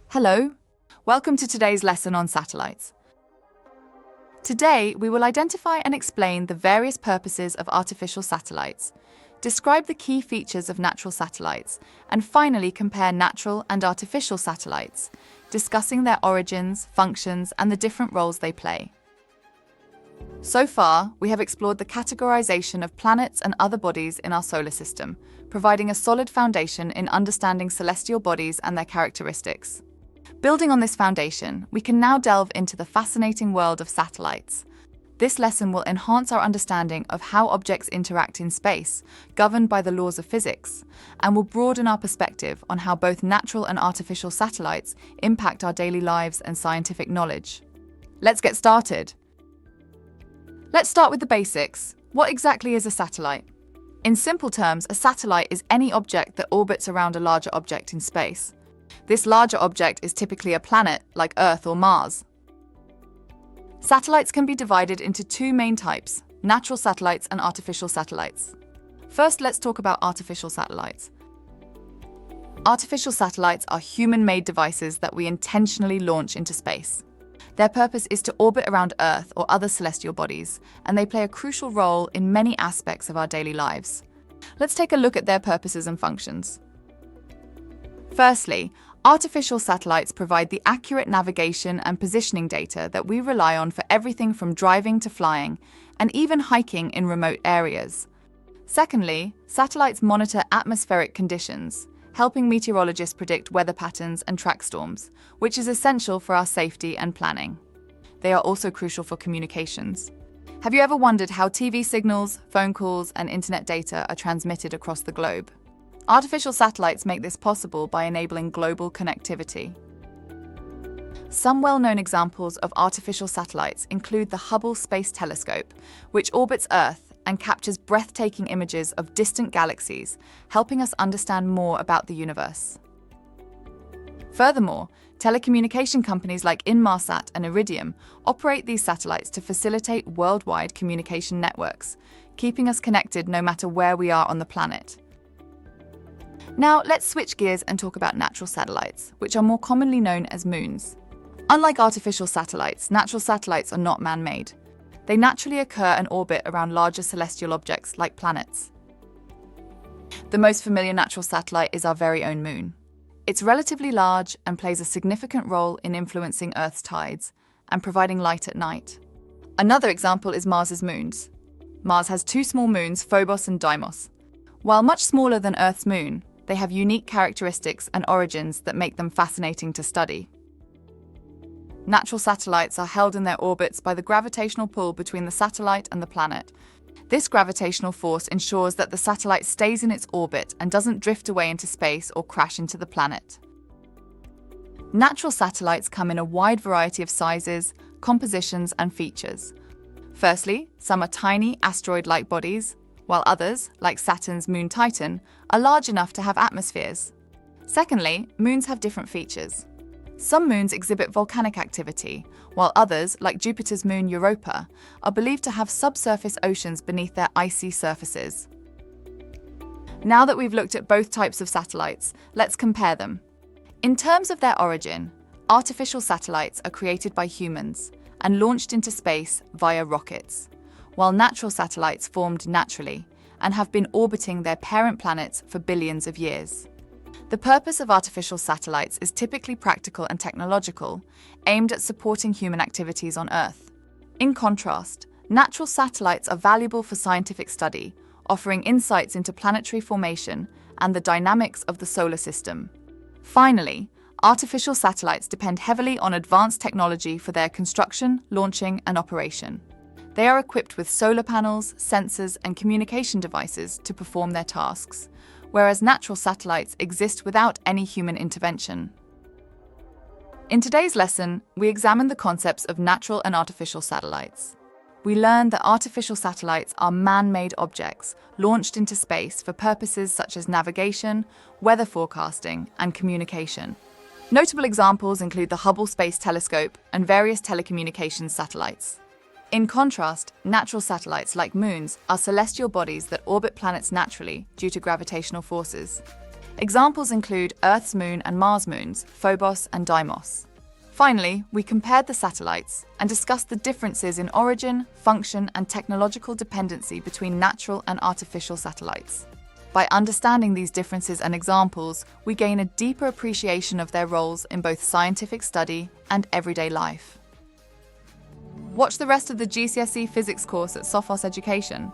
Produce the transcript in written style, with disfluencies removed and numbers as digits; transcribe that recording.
Hello, welcome to today's lesson on satellites. Today, we will identify and explain the various purposes of artificial satellites, describe the key features of natural satellites, and finally compare natural and artificial satellites, discussing their origins, functions, and the different roles they play. So far, we have explored the categorization of planets and other bodies in our solar system, providing a solid foundation in understanding celestial bodies and their characteristics. Building on this foundation, we can now delve into the fascinating world of satellites. This lesson will enhance our understanding of how objects interact in space, governed by the laws of physics, and will broaden our perspective on how both natural and artificial satellites impact our daily lives and scientific knowledge. Let's get started. Let's start with the basics. What exactly is a satellite? In simple terms, a satellite is any object that orbits around a larger object in space. This larger object is typically a planet, like Earth or Mars. Satellites can be divided into two main types: natural satellites and artificial satellites. First, let's talk about artificial satellites. Artificial satellites are human-made devices that we intentionally launch into space. Their purpose is to orbit around Earth or other celestial bodies, and they play a crucial role in many aspects of our daily lives. Let's take a look at their purposes and functions. Firstly, artificial satellites provide the accurate navigation and positioning data that we rely on for everything from driving to flying, and even hiking in remote areas. Secondly, satellites monitor atmospheric conditions, helping meteorologists predict weather patterns and track storms, which is essential for our safety and planning. They are also crucial for communications. Have you ever wondered how TV signals, phone calls, and internet data are transmitted across the globe? Artificial satellites make this possible by enabling global connectivity. Some well-known examples of artificial satellites include the Hubble Space Telescope, which orbits Earth and captures breathtaking images of distant galaxies, helping us understand more about the universe. Furthermore, telecommunication companies like Inmarsat and Iridium operate these satellites to facilitate worldwide communication networks, keeping us connected no matter where we are on the planet. Now, let's switch gears and talk about natural satellites, which are more commonly known as moons. Unlike artificial satellites, natural satellites are not man-made. They naturally occur and orbit around larger celestial objects like planets. The most familiar natural satellite is our very own moon. It's relatively large and plays a significant role in influencing Earth's tides and providing light at night. Another example is Mars's moons. Mars has two small moons, Phobos and Deimos. While much smaller than Earth's moon, they have unique characteristics and origins that make them fascinating to study. Natural satellites are held in their orbits by the gravitational pull between the satellite and the planet. This gravitational force ensures that the satellite stays in its orbit and doesn't drift away into space or crash into the planet. Natural satellites come in a wide variety of sizes, compositions, and features. Firstly, some are tiny, asteroid-like bodies, while others, like Saturn's moon Titan, are large enough to have atmospheres. Secondly, moons have different features. Some moons exhibit volcanic activity, while others, like Jupiter's moon Europa, are believed to have subsurface oceans beneath their icy surfaces. Now that we've looked at both types of satellites, let's compare them. In terms of their origin, artificial satellites are created by humans and launched into space via rockets, while natural satellites formed naturally and have been orbiting their parent planets for billions of years. The purpose of artificial satellites is typically practical and technological, aimed at supporting human activities on Earth. In contrast, natural satellites are valuable for scientific study, offering insights into planetary formation and the dynamics of the solar system. Finally, artificial satellites depend heavily on advanced technology for their construction, launching, and operation. They are equipped with solar panels, sensors, and communication devices to perform their tasks, whereas natural satellites exist without any human intervention. In today's lesson, we examine the concepts of natural and artificial satellites. We learned that artificial satellites are man-made objects launched into space for purposes such as navigation, weather forecasting, and communication. Notable examples include the Hubble Space Telescope and various telecommunications satellites. In contrast, natural satellites like moons are celestial bodies that orbit planets naturally due to gravitational forces. Examples include Earth's moon and Mars' moons, Phobos and Deimos. Finally, we compared the satellites and discussed the differences in origin, function, and technological dependency between natural and artificial satellites. By understanding these differences and examples, we gain a deeper appreciation of their roles in both scientific study and everyday life. Watch the rest of the GCSE physics course at Sophos Education.